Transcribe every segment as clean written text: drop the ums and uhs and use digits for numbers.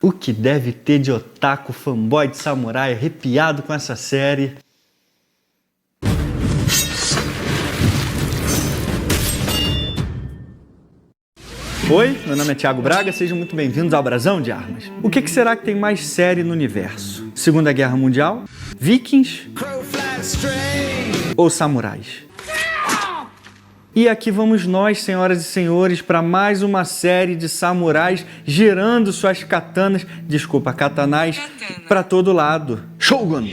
O que deve ter de otaku fanboy de samurai arrepiado com essa série? Oi, meu nome é Thiago Braga, sejam muito bem-vindos ao Brasão de Armas. O que será que tem mais série no universo? Segunda Guerra Mundial? Vikings? Ou samurais? E aqui vamos nós, senhoras e senhores, para mais uma série de samurais girando suas katanais, para todo lado. Shogun!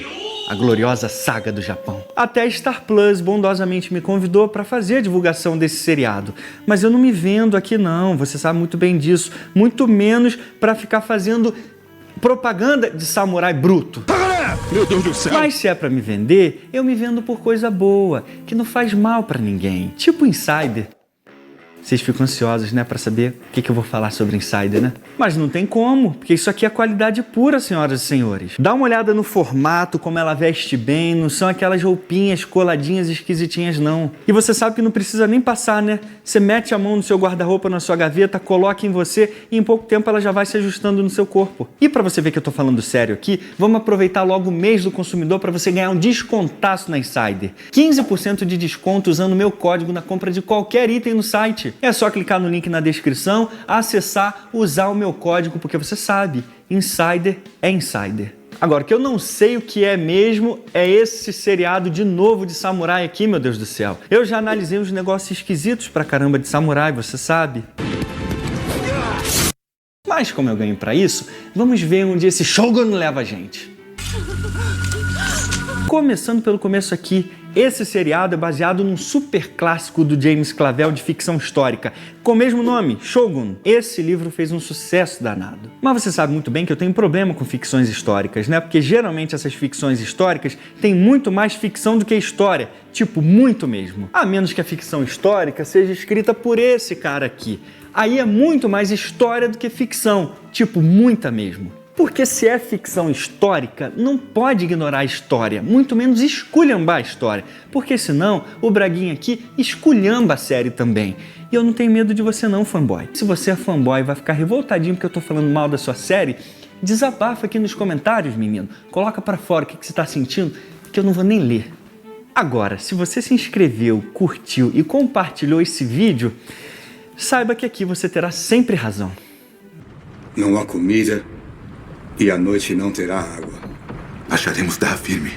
A gloriosa saga do Japão. Até Star Plus bondosamente me convidou para fazer a divulgação desse seriado. Mas eu não me vendo aqui não, você sabe muito bem disso. Muito menos para ficar fazendo propaganda de samurai bruto. Meu Deus do céu! Mas se é para me vender, eu me vendo por coisa boa, que não faz mal para ninguém. Tipo Insider. Vocês ficam ansiosos, né, para saber o que eu vou falar sobre Insider, né? Mas não tem como, porque isso aqui é qualidade pura, senhoras e senhores. Dá uma olhada no formato, como ela veste bem, não são aquelas roupinhas coladinhas esquisitinhas, não. E você sabe que não precisa nem passar, né? Você mete a mão no seu guarda-roupa, na sua gaveta, coloca em você e em pouco tempo ela já vai se ajustando no seu corpo. E para você ver que eu tô falando sério aqui, vamos aproveitar logo o mês do consumidor para você ganhar um descontaço na Insider. 15% de desconto usando o meu código na compra de qualquer item no site. É só clicar no link na descrição, acessar, usar o meu código, porque você sabe, Insider é Insider. Agora, o que eu não sei o que é mesmo é esse seriado de novo de samurai aqui, meu Deus do céu. Eu já analisei uns negócios esquisitos pra caramba de samurai, você sabe. Mas como eu ganho pra isso, vamos ver onde esse Shogun leva a gente. Começando pelo começo aqui, esse seriado é baseado num super clássico do James Clavell de ficção histórica, com o mesmo nome, Shogun. Esse livro fez um sucesso danado. Mas você sabe muito bem que eu tenho um problema com ficções históricas, né? Porque geralmente essas ficções históricas têm muito mais ficção do que história, tipo, muito mesmo. A menos que a ficção histórica seja escrita por esse cara aqui. Aí é muito mais história do que ficção, tipo, muita mesmo. Porque se é ficção histórica, não pode ignorar a história, muito menos esculhambar a história, porque senão o Braguinha aqui esculhamba a série também. E eu não tenho medo de você não, fanboy. Se você é fanboy e vai ficar revoltadinho porque eu tô falando mal da sua série, desabafa aqui nos comentários, menino. Coloca pra fora o que você tá sentindo, que eu não vou nem ler. Agora, se você se inscreveu, curtiu e compartilhou esse vídeo, saiba que aqui você terá sempre razão. Não há comida e à noite não terá água. Acharemos terra firme.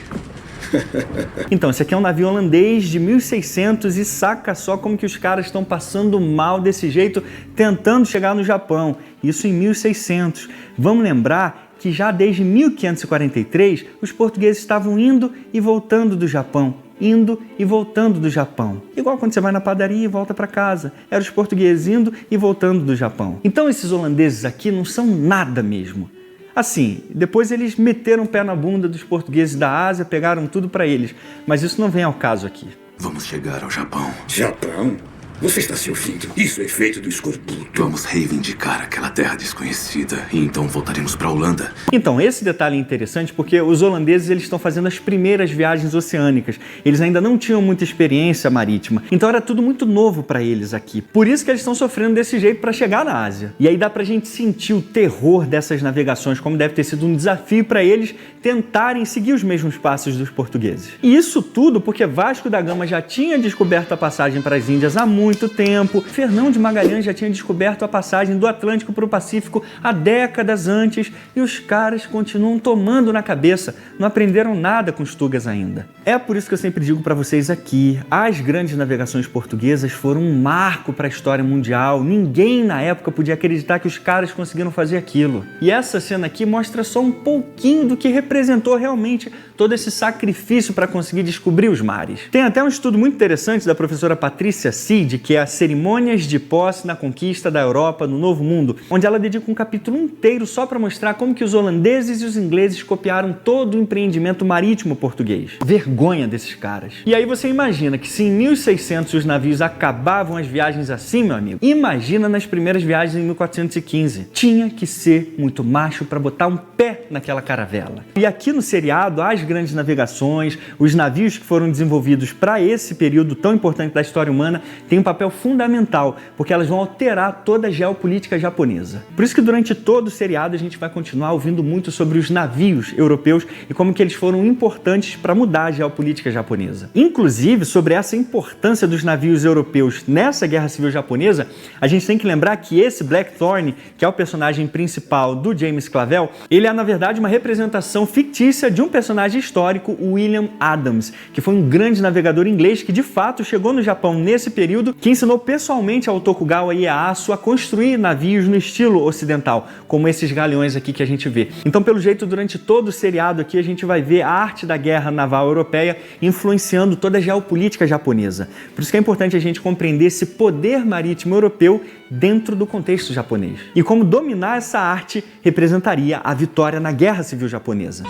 Então, esse aqui é um navio holandês de 1600 e saca só como que os caras estão passando mal desse jeito, tentando chegar no Japão. Isso em 1600. Vamos lembrar que já desde 1543 os portugueses estavam indo e voltando do Japão. Indo e voltando do Japão. Igual quando você vai na padaria e volta para casa. Eram os portugueses indo e voltando do Japão. Então esses holandeses aqui não são nada mesmo. Assim, depois eles meteram o pé na bunda dos portugueses da Ásia, pegaram tudo para eles. Mas isso não vem ao caso aqui. Vamos chegar ao Japão. Japão? Você está se ouvindo? Isso é feito do escorbuto. Vamos reivindicar aquela terra desconhecida e então voltaremos para a Holanda. Então, esse detalhe é interessante porque os holandeses eles estão fazendo as primeiras viagens oceânicas. Eles ainda não tinham muita experiência marítima. Então era tudo muito novo para eles aqui. Por isso que eles estão sofrendo desse jeito para chegar na Ásia. E aí dá pra gente sentir o terror dessas navegações, como deve ter sido um desafio para eles tentarem seguir os mesmos passos dos portugueses. E isso tudo porque Vasco da Gama já tinha descoberto a passagem para as Índias há muito tempo. Fernão de Magalhães já tinha descoberto a passagem do Atlântico para o Pacífico há décadas antes e os caras continuam tomando na cabeça, não aprenderam nada com os tugas ainda. É por isso que eu sempre digo para vocês aqui, as grandes navegações portuguesas foram um marco para a história mundial, ninguém na época podia acreditar que os caras conseguiram fazer aquilo. E essa cena aqui mostra só um pouquinho do que representou realmente todo esse sacrifício para conseguir descobrir os mares. Tem até um estudo muito interessante da professora Patrícia Cid, de que é as cerimônias de posse na conquista da Europa no Novo Mundo, onde ela dedica um capítulo inteiro só para mostrar como que os holandeses e os ingleses copiaram todo o empreendimento marítimo português. Vergonha desses caras. E aí você imagina que se em 1600 os navios acabavam as viagens assim, meu amigo, imagina nas primeiras viagens em 1415. Tinha que ser muito macho para botar um pé naquela caravela. E aqui no seriado, as grandes navegações, os navios que foram desenvolvidos para esse período tão importante da história humana, têm um papel fundamental, porque elas vão alterar toda a geopolítica japonesa. Por isso que durante todo o seriado a gente vai continuar ouvindo muito sobre os navios europeus e como que eles foram importantes para mudar a geopolítica japonesa. Inclusive, sobre essa importância dos navios europeus nessa Guerra Civil Japonesa, a gente tem que lembrar que esse Blackthorne, que é o personagem principal do James Clavell, ele é na verdade uma representação fictícia de um personagem histórico, William Adams, que foi um grande navegador inglês que de fato chegou no Japão nesse período, que ensinou pessoalmente ao Tokugawa Ieyasu a construir navios no estilo ocidental, como esses galeões aqui que a gente vê. Então, pelo jeito, durante todo o seriado aqui, a gente vai ver a arte da guerra naval europeia influenciando toda a geopolítica japonesa. Por isso que é importante a gente compreender esse poder marítimo europeu dentro do contexto japonês. E como dominar essa arte representaria a vitória na Guerra Civil Japonesa.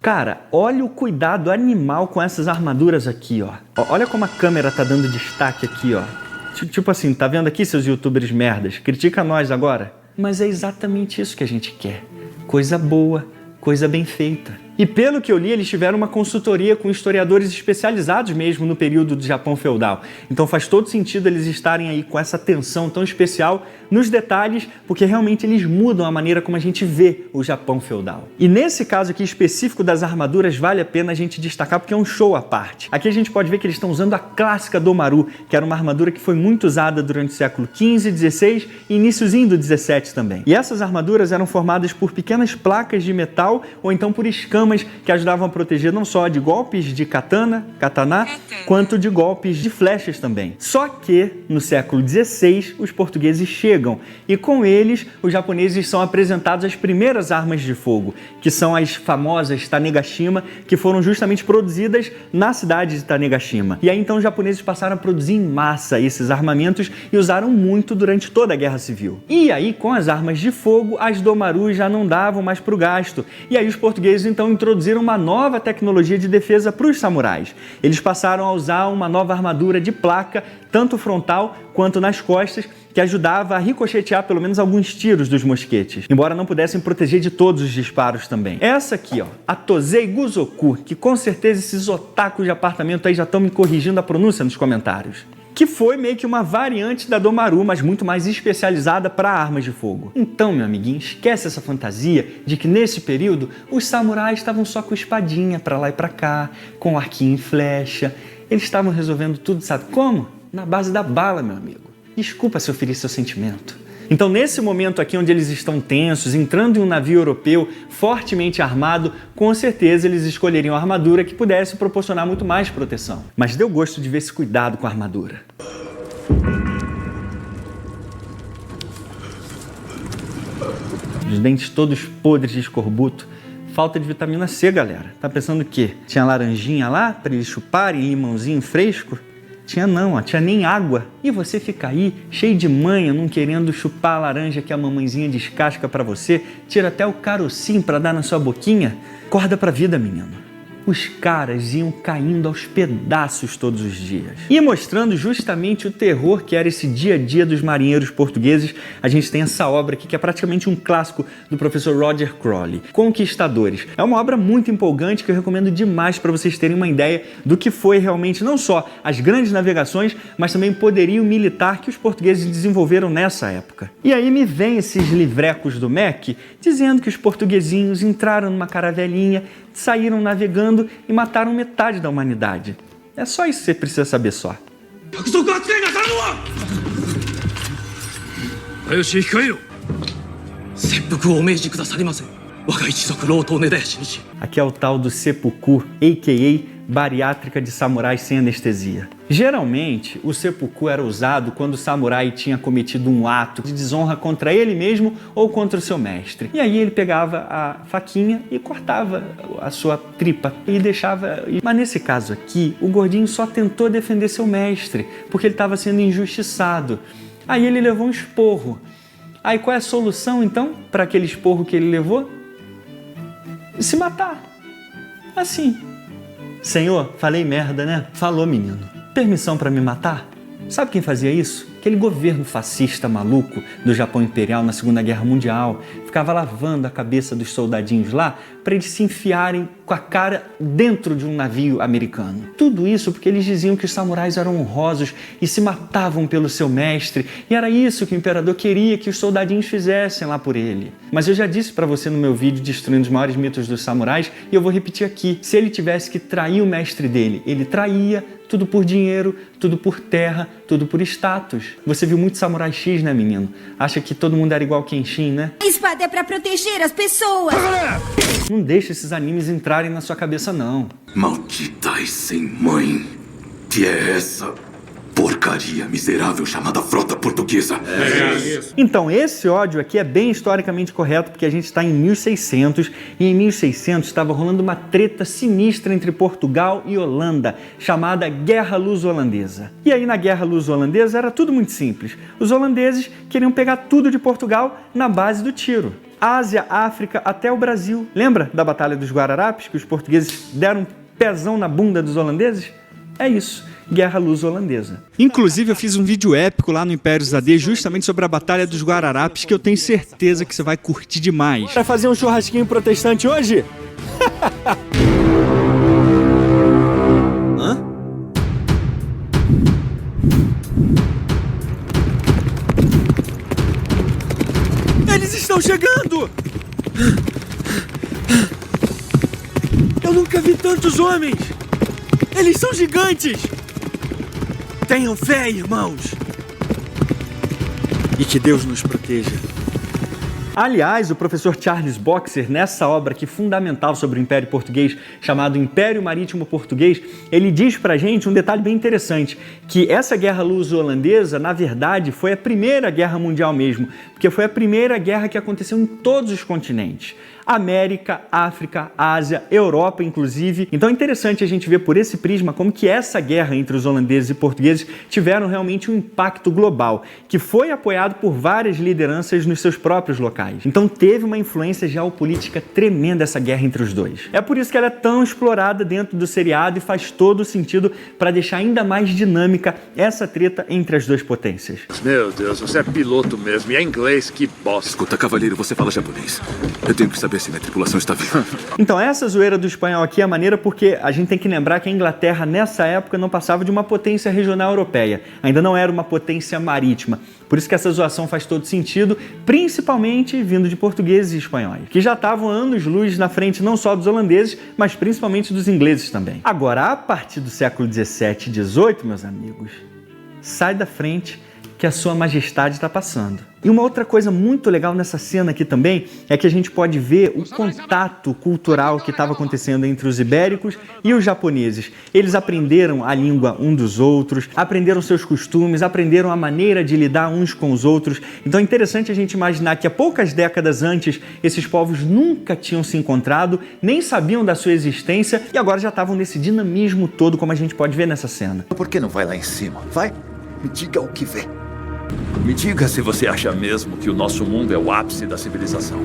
Cara, olha o cuidado animal com essas armaduras aqui, ó. Olha como a câmera tá dando destaque aqui, ó. Tipo assim, tá vendo aqui, seus youtubers merdas? Critica nós agora. Mas é exatamente isso que a gente quer. Coisa boa, coisa bem feita. E pelo que eu li, eles tiveram uma consultoria com historiadores especializados mesmo no período do Japão feudal. Então faz todo sentido eles estarem aí com essa atenção tão especial nos detalhes, porque realmente eles mudam a maneira como a gente vê o Japão feudal. E nesse caso aqui específico das armaduras, vale a pena a gente destacar porque é um show à parte. Aqui a gente pode ver que eles estão usando a clássica Domaru, que era uma armadura que foi muito usada durante o século XV, XVI e iniciozinho do XVII também. E essas armaduras eram formadas por pequenas placas de metal ou então por escamas que ajudavam a proteger não só de golpes de katana, quanto de golpes de flechas também. Só que, no século XVI, os portugueses chegam e com eles, os japoneses são apresentados as primeiras armas de fogo, que são as famosas Tanegashima, que foram justamente produzidas na cidade de Tanegashima. E aí então os japoneses passaram a produzir em massa esses armamentos e usaram muito durante toda a Guerra Civil. E aí, com as armas de fogo, as Domaru já não davam mais para o gasto. E aí os portugueses então introduziram uma nova tecnologia de defesa para os samurais. Eles passaram a usar uma nova armadura de placa, tanto frontal quanto nas costas, que ajudava a ricochetear pelo menos alguns tiros dos mosquetes, embora não pudessem proteger de todos os disparos também. Essa aqui, ó, a Tosei Guzoku, que com certeza esses otakus de apartamento aí já estão me corrigindo a pronúncia nos comentários. Que foi meio que uma variante da Domaru, mas muito mais especializada para armas de fogo. Então, meu amiguinho, esquece essa fantasia de que nesse período os samurais estavam só com espadinha para lá e para cá, com arquinho e flecha. Eles estavam resolvendo tudo, sabe como? Na base da bala, meu amigo. Desculpa se eu feri seu sentimento. Então, nesse momento aqui onde eles estão tensos, entrando em um navio europeu fortemente armado, com certeza eles escolheriam a armadura que pudesse proporcionar muito mais proteção. Mas deu gosto de ver esse cuidado com a armadura. Os dentes todos podres de escorbuto. Falta de vitamina C, galera. Tá pensando o quê? Tinha laranjinha lá para eles chuparem, limãozinho fresco? Tinha não, ó, tinha nem água. E você fica aí, cheio de manha, não querendo chupar a laranja que a mamãezinha descasca pra você, tira até o carocinho pra dar na sua boquinha? Acorda pra vida, menino. Os caras iam caindo aos pedaços todos os dias. E mostrando justamente o terror que era esse dia a dia dos marinheiros portugueses, a gente tem essa obra aqui que é praticamente um clássico do professor Roger Crawley, Conquistadores. É uma obra muito empolgante que eu recomendo demais para vocês terem uma ideia do que foi realmente não só as grandes navegações, mas também o poderio militar que os portugueses desenvolveram nessa época. E aí me vem esses livrecos do MEC dizendo que os portuguesinhos entraram numa caravelinha, saíram navegando e mataram metade da humanidade. É só isso que você precisa saber só. Aqui é o tal do seppuku, a.k.a. bariátrica de samurais sem anestesia. Geralmente, o seppuku era usado quando o samurai tinha cometido um ato de desonra contra ele mesmo ou contra o seu mestre. E aí ele pegava a faquinha e cortava a sua tripa e deixava... Mas nesse caso aqui, o gordinho só tentou defender seu mestre, porque ele estava sendo injustiçado. Aí ele levou um esporro. Aí qual é a solução, então, para aquele esporro que ele levou? Se matar. Assim. Senhor, falei merda, né? Falou, menino. Permissão para me matar? Sabe quem fazia isso? Aquele governo fascista maluco do Japão Imperial na Segunda Guerra Mundial. Ficava lavando a cabeça dos soldadinhos lá para eles se enfiarem com a cara dentro de um navio americano. Tudo isso porque eles diziam que os samurais eram honrosos e se matavam pelo seu mestre. E era isso que o imperador queria que os soldadinhos fizessem lá por ele. Mas eu já disse para você no meu vídeo Destruindo os Maiores Mitos dos Samurais e eu vou repetir aqui. Se ele tivesse que trair o mestre dele, ele traía. Tudo por dinheiro, tudo por terra, tudo por status. Você viu muito Samurai X, né, menino? Acha que todo mundo era igual Kenshin, né? A espada é pra proteger as pessoas. Não deixa esses animes entrarem na sua cabeça, não. Maldita e sem mãe. Que é essa porcaria miserável chamada frota portuguesa? Então, esse ódio aqui é bem historicamente correto, porque a gente está em 1600, e em 1600 estava rolando uma treta sinistra entre Portugal e Holanda, chamada Guerra Luso-Holandesa. E aí na Guerra Luso-Holandesa era tudo muito simples. Os holandeses queriam pegar tudo de Portugal na base do tiro. Ásia, África, até o Brasil. Lembra da Batalha dos Guararapes, que os portugueses deram um pezão na bunda dos holandeses? É isso. Guerra Luso-Holandesa. Inclusive, eu fiz um vídeo épico lá no Império AD justamente sobre a Batalha dos Guararapes, que eu tenho certeza que você vai curtir demais. Vai fazer um churrasquinho protestante hoje? Hã? Eles estão chegando! Eu nunca vi tantos homens! Eles são gigantes! Tenham fé, irmãos! E que Deus nos proteja. Aliás, o professor Charles Boxer, nessa obra aqui fundamental sobre o Império Português, chamado Império Marítimo Português, ele diz pra gente um detalhe bem interessante, que essa guerra luso-holandesa, na verdade, foi a primeira guerra mundial mesmo, porque foi a primeira guerra que aconteceu em todos os continentes. América, África, Ásia, Europa, inclusive. Então é interessante a gente ver por esse prisma como que essa guerra entre os holandeses e portugueses tiveram realmente um impacto global, que foi apoiado por várias lideranças nos seus próprios locais. Então teve uma influência geopolítica tremenda essa guerra entre os dois. É por isso que ela é tão explorada dentro do seriado e faz todo o sentido para deixar ainda mais dinâmica essa treta entre as duas potências. Meu Deus, você é piloto mesmo e é inglês, que bosta. Escuta, cavalheiro, você fala japonês. Eu tenho que saber se minha tripulação está viva. Então essa zoeira do espanhol aqui é maneira porque a gente tem que lembrar que a Inglaterra nessa época não passava de uma potência regional europeia, ainda não era uma potência marítima. Por isso que essa zoação faz todo sentido, principalmente vindo de portugueses e espanhóis, que já estavam anos-luz na frente não só dos holandeses, mas principalmente dos ingleses também. Agora, a partir do século 17 e 18, meus amigos, sai da frente que a sua majestade está passando. E uma outra coisa muito legal nessa cena aqui também é que a gente pode ver o contato cultural que estava acontecendo entre os ibéricos e os japoneses. Eles aprenderam a língua um dos outros, aprenderam seus costumes, aprenderam a maneira de lidar uns com os outros. Então é interessante a gente imaginar que há poucas décadas antes esses povos nunca tinham se encontrado, nem sabiam da sua existência e agora já estavam nesse dinamismo todo, como a gente pode ver nessa cena. Por que não vai lá em cima? Vai, me diga o que vê. Me diga se você acha mesmo que o nosso mundo é o ápice da civilização.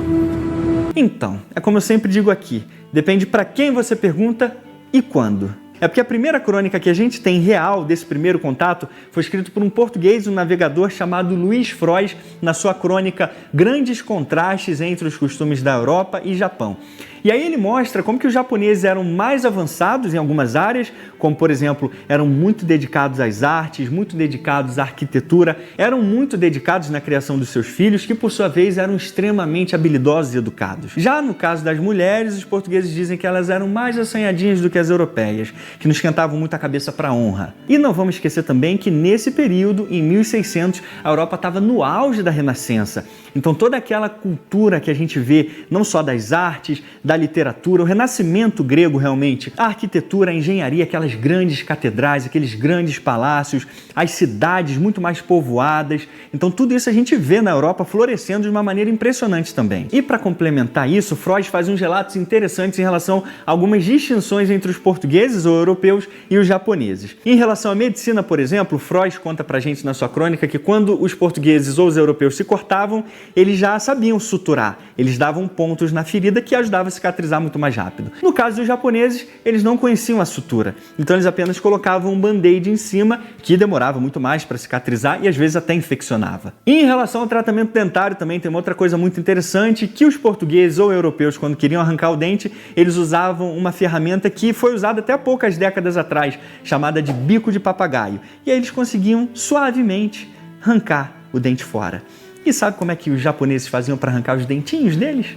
Então, é como eu sempre digo aqui, depende para quem você pergunta e quando. É porque a primeira crônica que a gente tem real desse primeiro contato foi escrito por um português, um navegador chamado Luís Frois, na sua crônica Grandes Contrastes entre os Costumes da Europa e Japão. E aí ele mostra como que os japoneses eram mais avançados em algumas áreas, como por exemplo, eram muito dedicados às artes, muito dedicados à arquitetura, eram muito dedicados na criação dos seus filhos, que por sua vez eram extremamente habilidosos e educados. Já no caso das mulheres, os portugueses dizem que elas eram mais assanhadinhas do que as europeias, que nos esquentavam muito a cabeça para a honra. E não vamos esquecer também que nesse período, em 1600, a Europa estava no auge da Renascença. Então toda aquela cultura que a gente vê, não só das artes, da da literatura, o renascimento grego realmente, a arquitetura, a engenharia, aquelas grandes catedrais, aqueles grandes palácios, as cidades muito mais povoadas. Então tudo isso a gente vê na Europa florescendo de uma maneira impressionante também. E para complementar isso, Freud faz uns relatos interessantes em relação a algumas distinções entre os portugueses ou europeus e os japoneses. Em relação à medicina, por exemplo, Freud conta pra gente na sua crônica que quando os portugueses ou os europeus se cortavam, eles já sabiam suturar, eles davam pontos na ferida que ajudava a cicatrizar muito mais rápido. No caso dos japoneses, eles não conheciam a sutura, então eles apenas colocavam um band-aid em cima, que demorava muito mais para cicatrizar e às vezes até infeccionava. E em relação ao tratamento dentário também tem uma outra coisa muito interessante, que os portugueses ou europeus, quando queriam arrancar o dente, eles usavam uma ferramenta que foi usada até há poucas décadas atrás, chamada de bico de papagaio. E aí eles conseguiam suavemente arrancar o dente fora. E sabe como é que os japoneses faziam para arrancar os dentinhos deles?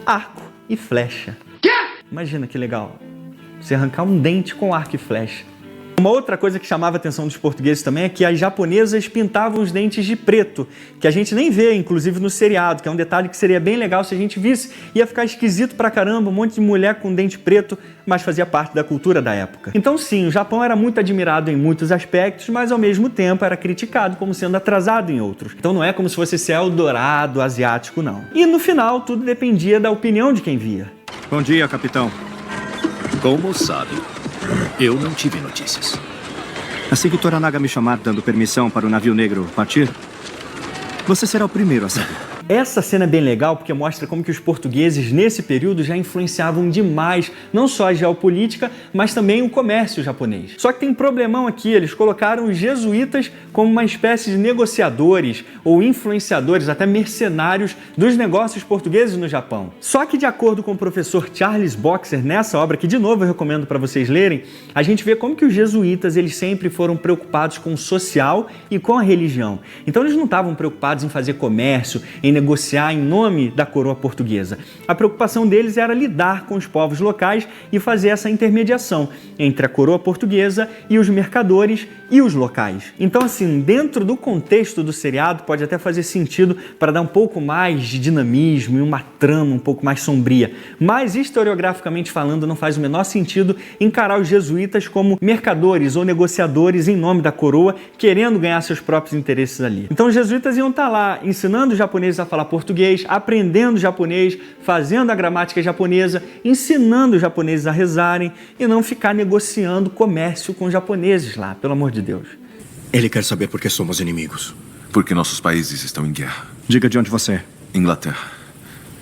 Arco e flecha. Imagina que legal, você arrancar um dente com arco e flecha. Uma outra coisa que chamava a atenção dos portugueses também é que as japonesas pintavam os dentes de preto, que a gente nem vê, inclusive, no seriado, que é um detalhe que seria bem legal se a gente visse. Ia ficar esquisito pra caramba, um monte de mulher com dente preto, mas fazia parte da cultura da época. Então sim, o Japão era muito admirado em muitos aspectos, mas ao mesmo tempo era criticado como sendo atrasado em outros. Então não é como se fosse esse Eldorado asiático, não. E no final, tudo dependia da opinião de quem via. Bom dia, capitão. Como sabe, eu não tive notícias. Assim que Toranaga me chamar dando permissão para o navio negro partir, você será o primeiro a saber. Essa cena é bem legal porque mostra como que os portugueses nesse período já influenciavam demais não só a geopolítica, mas também o comércio japonês. Só que tem um problemão aqui, eles colocaram os jesuítas como uma espécie de negociadores ou influenciadores, até mercenários dos negócios portugueses no Japão. Só que de acordo com o professor Charles Boxer, nessa obra, que de novo eu recomendo para vocês lerem, a gente vê como que os jesuítas eles sempre foram preocupados com o social e com a religião. Então eles não estavam preocupados em fazer comércio, em negociar em nome da coroa portuguesa. A preocupação deles era lidar com os povos locais e fazer essa intermediação entre a coroa portuguesa e os mercadores e os locais. Então, assim, dentro do contexto do seriado, pode até fazer sentido para dar um pouco mais de dinamismo e uma trama um pouco mais sombria. Mas, historiograficamente falando, não faz o menor sentido encarar os jesuítas como mercadores ou negociadores em nome da coroa, querendo ganhar seus próprios interesses ali. Então, os jesuítas iam estar lá ensinando os japoneses a falar português, aprendendo japonês, fazendo a gramática japonesa, ensinando os japoneses a rezarem e não ficar negociando comércio com os japoneses lá, pelo amor de Deus. Ele quer saber por que somos inimigos. Porque nossos países estão em guerra. Diga de onde você é. Inglaterra.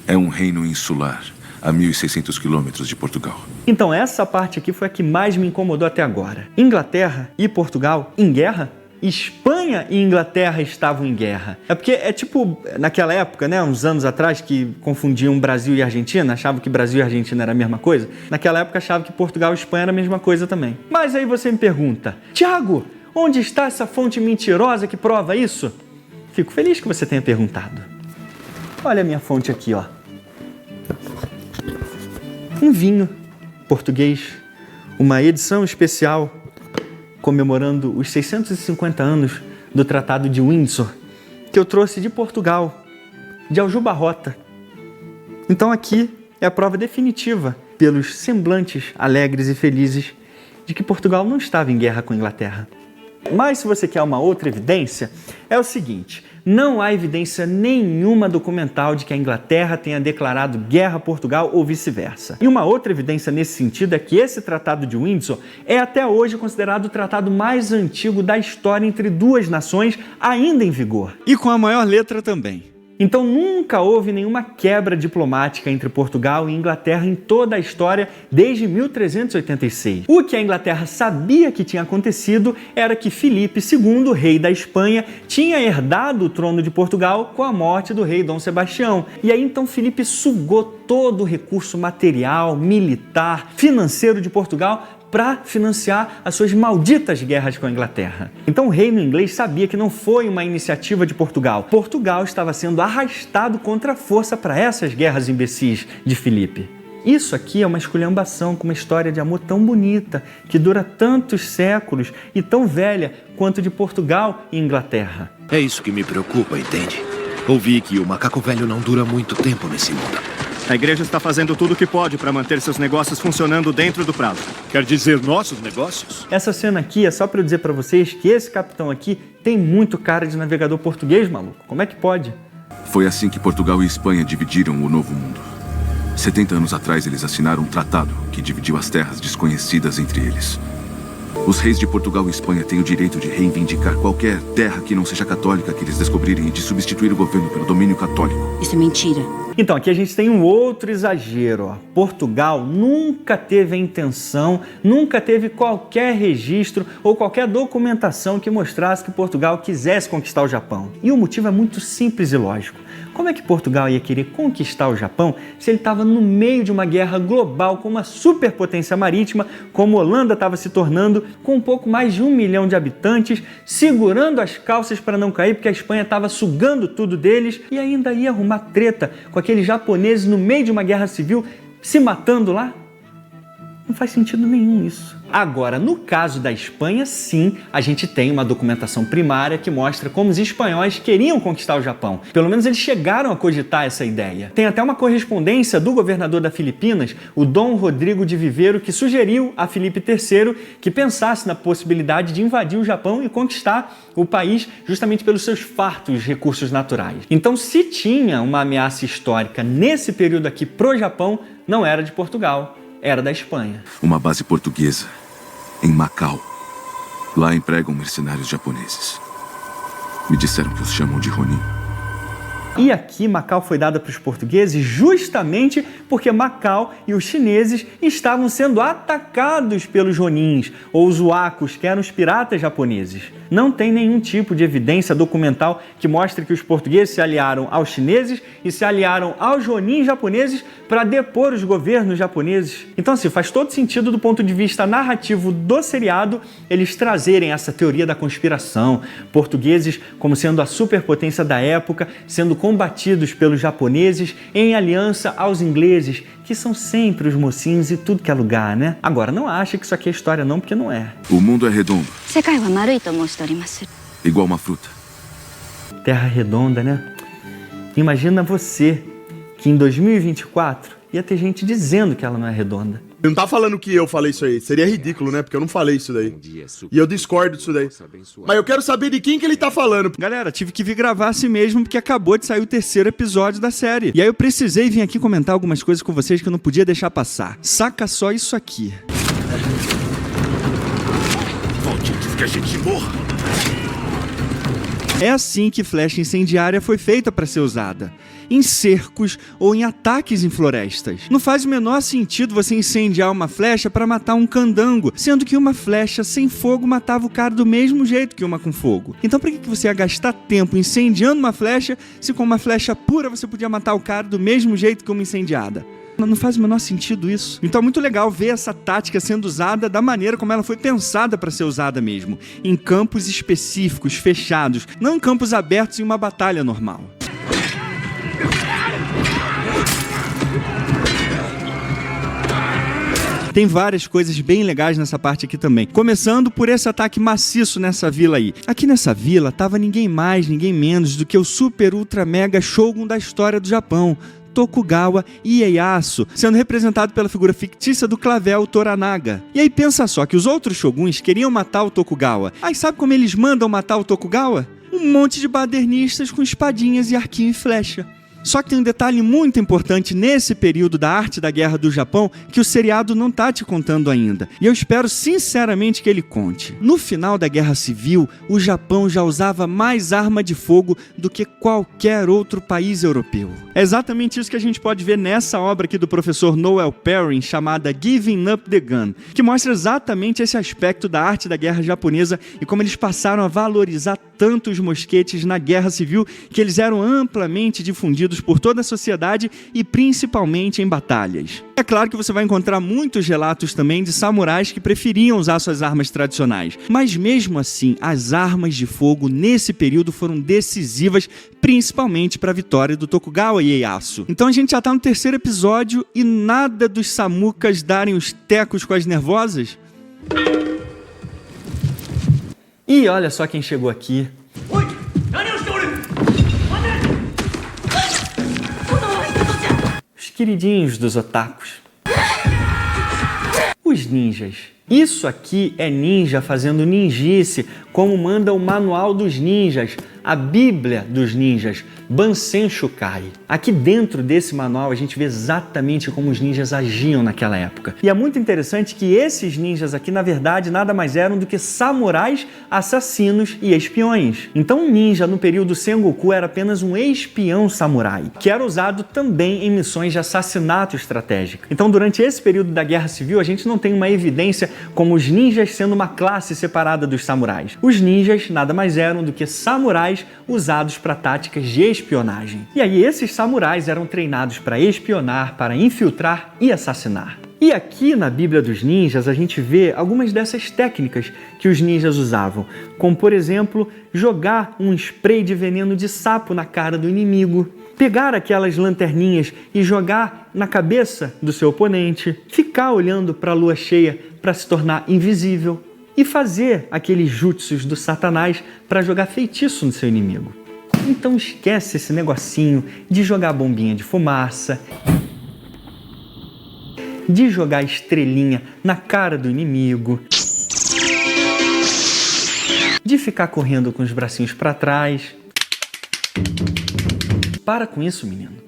É um reino insular, a 1.600 quilômetros de Portugal. Então essa parte aqui foi a que mais me incomodou até agora. Inglaterra e Portugal em guerra? Espanha e Inglaterra estavam em guerra. É porque é tipo naquela época, né, uns anos atrás, que confundiam Brasil e Argentina, achavam que Brasil e Argentina era a mesma coisa. Naquela época achavam que Portugal e Espanha era a mesma coisa também. Mas aí você me pergunta, Tiago, onde está essa fonte mentirosa que prova isso? Fico feliz que você tenha perguntado. Olha a minha fonte aqui, ó. Um vinho português, uma edição especial comemorando os 650 anos do Tratado de Windsor, que eu trouxe de Portugal, de Aljubarrota. Então aqui é a prova definitiva, pelos semblantes alegres e felizes, de que Portugal não estava em guerra com a Inglaterra. Mas se você quer uma outra evidência, é o seguinte: não há evidência nenhuma documental de que a Inglaterra tenha declarado guerra a Portugal ou vice-versa. E uma outra evidência nesse sentido é que esse Tratado de Windsor é até hoje considerado o tratado mais antigo da história entre duas nações ainda em vigor. E com a maior letra também. Então nunca houve nenhuma quebra diplomática entre Portugal e Inglaterra em toda a história desde 1386. O que a Inglaterra sabia que tinha acontecido era que Filipe II, rei da Espanha, tinha herdado o trono de Portugal com a morte do rei Dom Sebastião. E aí então Filipe sugou todo o recurso material, militar, financeiro de Portugal para financiar as suas malditas guerras com a Inglaterra. Então o reino inglês sabia que não foi uma iniciativa de Portugal. Portugal estava sendo arrastado contra a força para essas guerras imbecis de Filipe. Isso aqui é uma esculhambação com uma história de amor tão bonita, que dura tantos séculos e tão velha quanto de Portugal e Inglaterra. É isso que me preocupa, entende? Ouvi que o macaco velho não dura muito tempo nesse mundo. A igreja está fazendo tudo o que pode para manter seus negócios funcionando dentro do prazo. Quer dizer nossos negócios? Essa cena aqui é só para eu dizer para vocês que esse capitão aqui tem muito cara de navegador português, maluco. Como é que pode? Foi assim que Portugal e Espanha dividiram o Novo Mundo. 70 anos atrás, eles assinaram um tratado que dividiu as terras desconhecidas entre eles. Os reis de Portugal e Espanha têm o direito de reivindicar qualquer terra que não seja católica que eles descobrirem e de substituir o governo pelo domínio católico. Isso é mentira. Então, aqui a gente tem um outro exagero. Ó. Portugal nunca teve a intenção, nunca teve qualquer registro ou qualquer documentação que mostrasse que Portugal quisesse conquistar o Japão. E o motivo é muito simples e lógico. Como é que Portugal ia querer conquistar o Japão se ele estava no meio de uma guerra global com uma superpotência marítima, como a Holanda estava se tornando, com um pouco mais de 1 milhão de habitantes, segurando as calças para não cair porque a Espanha estava sugando tudo deles e ainda ia arrumar treta com aqueles japoneses no meio de uma guerra civil se matando lá? Não faz sentido nenhum isso. Agora, no caso da Espanha, sim, a gente tem uma documentação primária que mostra como os espanhóis queriam conquistar o Japão. Pelo menos eles chegaram a cogitar essa ideia. Tem até uma correspondência do governador da Filipinas, o Dom Rodrigo de Vivero, que sugeriu a Filipe III que pensasse na possibilidade de invadir o Japão e conquistar o país justamente pelos seus fartos recursos naturais. Então, se tinha uma ameaça histórica nesse período aqui pro Japão, não era de Portugal, era da Espanha. Uma base portuguesa, em Macau. Lá empregam mercenários japoneses. Me disseram que os chamam de Ronin. E aqui Macau foi dada para os portugueses justamente porque Macau e os chineses estavam sendo atacados pelos Ronins, ou os Wakos, que eram os piratas japoneses. Não tem nenhum tipo de evidência documental que mostre que os portugueses se aliaram aos chineses e se aliaram aos Ronins japoneses para depor os governos japoneses. Então, assim, faz todo sentido do ponto de vista narrativo do seriado eles trazerem essa teoria da conspiração, portugueses como sendo a superpotência da época, sendo combatidos pelos japoneses em aliança aos ingleses, que são sempre os mocinhos e tudo que é lugar, né? Agora, não acha que isso aqui é história não, porque não é. O mundo é redondo. Igual uma fruta. Terra redonda, né? Imagina você que em 2024 ia ter gente dizendo que ela não é redonda. Não tá falando que eu falei isso aí. Seria ridículo, né? Porque eu não falei isso daí. E eu discordo disso daí. Mas eu quero saber de quem que ele tá falando. Galera, tive que vir gravar assim mesmo porque acabou de sair o 3º episódio da série. E aí eu precisei vir aqui comentar algumas coisas com vocês que eu não podia deixar passar. Saca só isso aqui. Volte antes que a gente morra. É assim que flecha incendiária foi feita para ser usada. Em cercos ou em ataques em florestas. Não faz o menor sentido você incendiar uma flecha para matar um candango, sendo que uma flecha sem fogo matava o cara do mesmo jeito que uma com fogo. Então por que você ia gastar tempo incendiando uma flecha se com uma flecha pura você podia matar o cara do mesmo jeito que uma incendiada? Não faz o menor sentido isso. Então é muito legal ver essa tática sendo usada da maneira como ela foi pensada para ser usada mesmo. Em campos específicos, fechados, não em campos abertos em uma batalha normal. Tem várias coisas bem legais nessa parte aqui também. Começando por esse ataque maciço nessa vila aí. Aqui nessa vila tava ninguém mais, ninguém menos do que o super ultra mega shogun da história do Japão, Tokugawa Ieyasu, sendo representado pela figura fictícia do Clavel Toranaga. E aí pensa só que os outros shoguns queriam matar o Tokugawa. Aí sabe como eles mandam matar o Tokugawa? Um monte de badernistas com espadinhas e arquinho e flecha. Só que tem um detalhe muito importante nesse período da arte da guerra do Japão que o seriado não tá te contando ainda. E eu espero sinceramente que ele conte. No final da Guerra Civil, o Japão já usava mais arma de fogo do que qualquer outro país europeu. É exatamente isso que a gente pode ver nessa obra aqui do professor Noel Perrin, chamada Giving Up the Gun, que mostra exatamente esse aspecto da arte da guerra japonesa e como eles passaram a valorizar tanto os mosquetes na Guerra Civil que eles eram amplamente difundidos por toda a sociedade e principalmente em batalhas. É claro que você vai encontrar muitos relatos também de samurais que preferiam usar suas armas tradicionais, mas mesmo assim, as armas de fogo nesse período foram decisivas, principalmente para a vitória do Tokugawa Ieyasu. Então a gente já tá no 3º episódio e nada dos samukas darem os tecos com as nervosas? E olha só quem chegou aqui. Os queridinhos dos otakus. Os ninjas. Isso aqui é ninja fazendo ninjice, como manda o Manual dos Ninjas, a Bíblia dos Ninjas, Bansen Shukai. Aqui dentro desse manual a gente vê exatamente como os ninjas agiam naquela época. E é muito interessante que esses ninjas aqui, na verdade, nada mais eram do que samurais, assassinos e espiões. Então um ninja no período Sengoku era apenas um espião samurai, que era usado também em missões de assassinato estratégico. Então durante esse período da Guerra Civil a gente não tem uma evidência como os ninjas sendo uma classe separada dos samurais. Os ninjas nada mais eram do que samurais usados para táticas de espionagem. E aí esses samurais eram treinados para espionar, para infiltrar e assassinar. E aqui na Bíblia dos Ninjas a gente vê algumas dessas técnicas que os ninjas usavam, como por exemplo, jogar um spray de veneno de sapo na cara do inimigo, pegar aquelas lanterninhas e jogar na cabeça do seu oponente, ficar olhando para a lua cheia para se tornar invisível e fazer aqueles jutsus do Satanás para jogar feitiço no seu inimigo. Então esquece esse negocinho de jogar bombinha de fumaça, de jogar estrelinha na cara do inimigo, de ficar correndo com os bracinhos para trás. Para com isso, menino.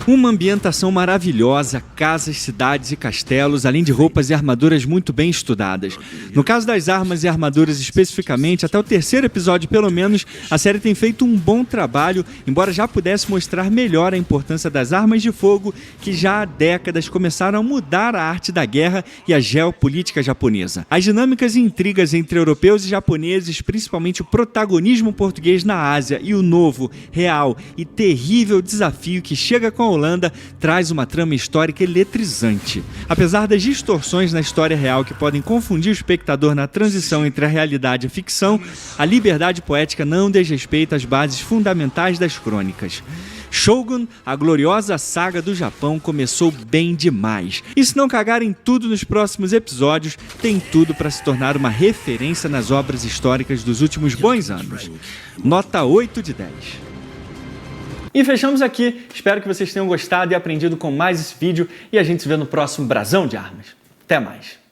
Uma ambientação maravilhosa, casas, cidades e castelos, além de roupas e armaduras muito bem estudadas. No caso das armas e armaduras especificamente, até o terceiro episódio pelo menos, a série tem feito um bom trabalho, embora já pudesse mostrar melhor a importância das armas de fogo, que já há décadas começaram a mudar a arte da guerra e a geopolítica japonesa. As dinâmicas e intrigas entre europeus e japoneses, principalmente o protagonismo português na Ásia e o novo, real e terrível desafio que chega com a Holanda, traz uma trama histórica eletrizante. Apesar das distorções na história real que podem confundir o espectador na transição entre a realidade e a ficção, a liberdade poética não desrespeita as bases fundamentais das crônicas. Shogun, a gloriosa saga do Japão, começou bem demais. E se não cagarem tudo nos próximos episódios, tem tudo para se tornar uma referência nas obras históricas dos últimos bons anos. Nota 8 de 10. E fechamos aqui. Espero que vocês tenham gostado e aprendido com mais esse vídeo e a gente se vê no próximo Brasão de Armas. Até mais!